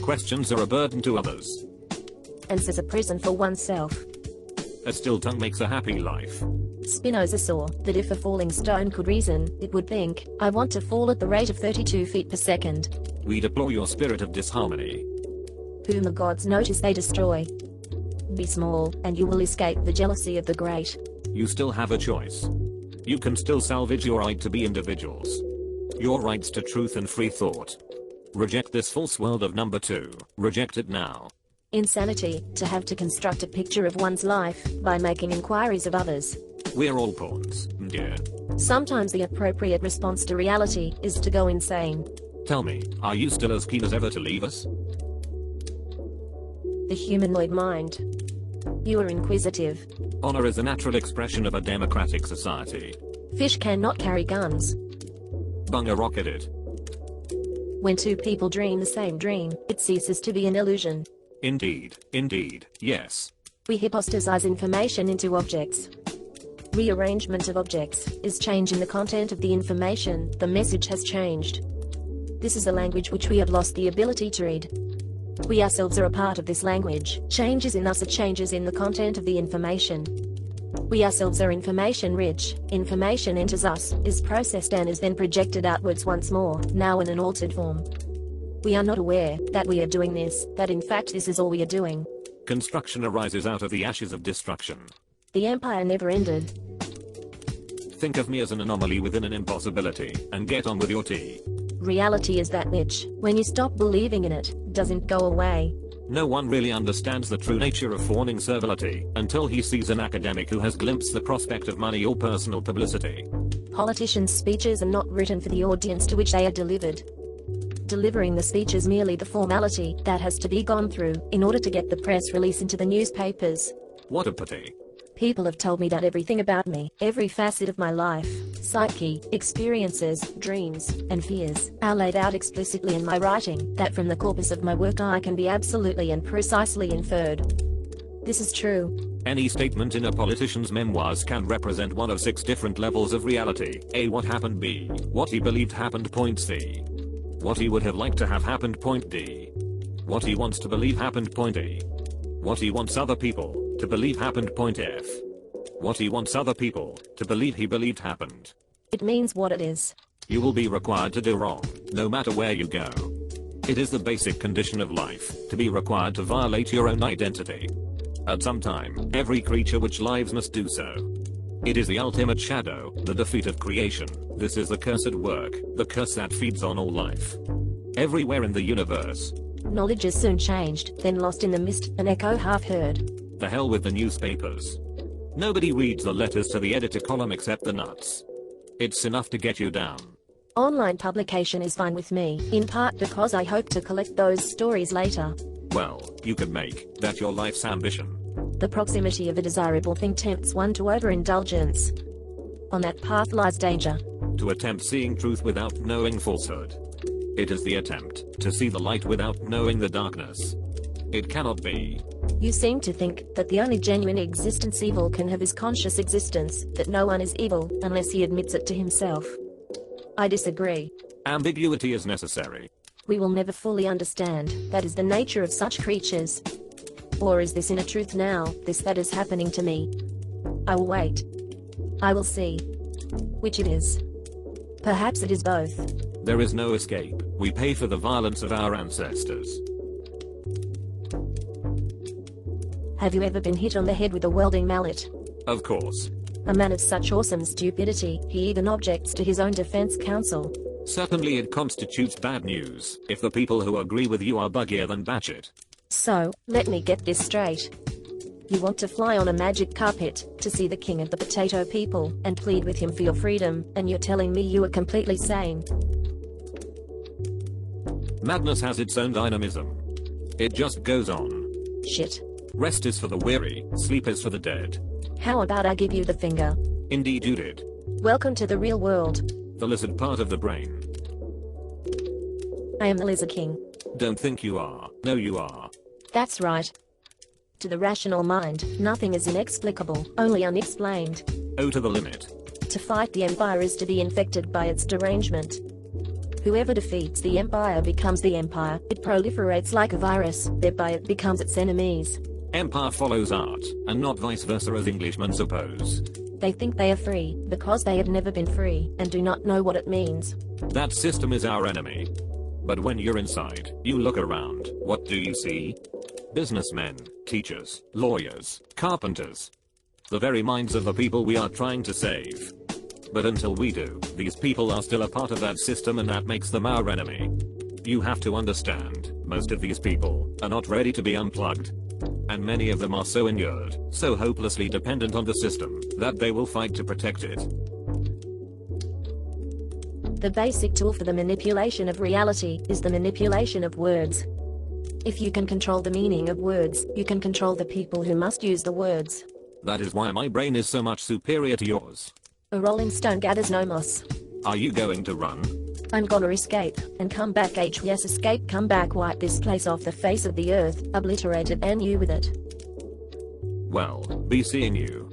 Questions are a burden to others. Answers a prison for oneself. A still tongue makes a happy life. Spinoza saw that if a falling stone could reason, it would think, I want to fall at the rate of 32 feet per second. We deplore your spirit of disharmony. Whom the gods notice they destroy. Be small, and you will escape the jealousy of the great. You still have a choice. You can still salvage your right to be individuals. Your rights to truth and free thought. Reject this false world of number 2. Reject it now. Insanity, to have to construct a picture of one's life by making inquiries of others. We're all pawns, dear. Sometimes the appropriate response to reality is to go insane. Tell me, are you still as keen as ever to leave us? The humanoid mind. You are inquisitive. Honor is a natural expression of a democratic society. Fish cannot carry guns. Bunga rocketed. When two people dream the same dream, it ceases to be an illusion. Indeed, yes. We hypostasize information into objects. Rearrangement of objects is change in the content of the information. The message has changed. This is a language which we have lost the ability to read. We ourselves are a part of this language. Changes in us are changes in the content of the information. We ourselves are information rich. Information enters us, is processed and is then projected outwards once more, now in an altered form. We are not aware that we are doing this, that in fact this is all we are doing. Construction arises out of the ashes of destruction. The empire never ended. Think of me as an anomaly within an impossibility, and get on with your tea. Reality is that which, when you stop believing in it, doesn't go away. No one really understands the true nature of fawning servility until he sees an academic who has glimpsed the prospect of money or personal publicity. Politicians' speeches are not written for the audience to which they are delivered. Delivering the speech is merely the formality that has to be gone through in order to get the press release into the newspapers. What a pity. People have told me that everything about me, every facet of my life, psyche, experiences, dreams, and fears, are laid out explicitly in my writing, that from the corpus of my work I can be absolutely and precisely inferred. This is true. Any statement in a politician's memoirs can represent one of 6 different levels of reality. A. What happened. B. What he believed happened. Point C. What he would have liked to have happened. Point D. What he wants to believe happened. Point E. What he wants other people to believe happened. Point F. What he wants other people to believe he believed happened. It means what it is. You will be required to do wrong, no matter where you go. It is the basic condition of life, to be required to violate your own identity. At some time, every creature which lives must do so. It is the ultimate shadow, the defeat of creation. This is the cursed work, the curse that feeds on all life. Everywhere in the universe. Knowledge is soon changed, then lost in the mist, an echo half heard. The hell with the newspapers. Nobody reads the letters to the editor column except the nuts. It's enough to get you down. Online publication is fine with me, in part because I hope to collect those stories later. Well, you could make that your life's ambition. The proximity of a desirable thing tempts one to overindulgence. On that path lies danger. To attempt seeing truth without knowing falsehood. It is the attempt to see the light without knowing the darkness. It cannot be. You seem to think that the only genuine existence evil can have is conscious existence, that no one is evil unless he admits it to himself. I disagree. Ambiguity is necessary. We will never fully understand, that is the nature of such creatures. Or is this inner truth now, this that is happening to me? I will wait. I will see. Which it is. Perhaps it is both. There is no escape. We pay for the violence of our ancestors. Have you ever been hit on the head with a welding mallet? Of course. A man of such awesome stupidity, he even objects to his own defense counsel. Certainly it constitutes bad news, if the people who agree with you are buggier than Batchet. So, let me get this straight. You want to fly on a magic carpet, to see the king of the potato people, and plead with him for your freedom, and you're telling me you are completely sane. Madness has its own dynamism. It just goes on. Shit. Rest is for the weary, sleep is for the dead. How about I give you the finger? Indeed you did. Welcome to the real world. The lizard part of the brain. I am the Lizard King. Don't think you are. No you are. That's right. To the rational mind, nothing is inexplicable, only unexplained. Oh, to the limit. To fight the empire is to be infected by its derangement. Whoever defeats the empire becomes the empire. It proliferates like a virus, thereby it becomes its enemies. Empire follows art, and not vice versa as Englishmen suppose. They think they are free, because they have never been free, and do not know what it means. That system is our enemy. But when you're inside, you look around, what do you see? Businessmen, teachers, lawyers, carpenters. The very minds of the people we are trying to save. But until we do, these people are still a part of that system, and that makes them our enemy. You have to understand, most of these people are not ready to be unplugged. And many of them are so inured, so hopelessly dependent on the system, that they will fight to protect it. The basic tool for the manipulation of reality is the manipulation of words. If you can control the meaning of words, you can control the people who must use the words. That is why my brain is so much superior to yours. A rolling stone gathers no moss. Are you going to run? I'm gonna escape, and come back. Yes, escape, come back, wipe this place off the face of the earth, obliterate it and you with it. Well, be seeing you.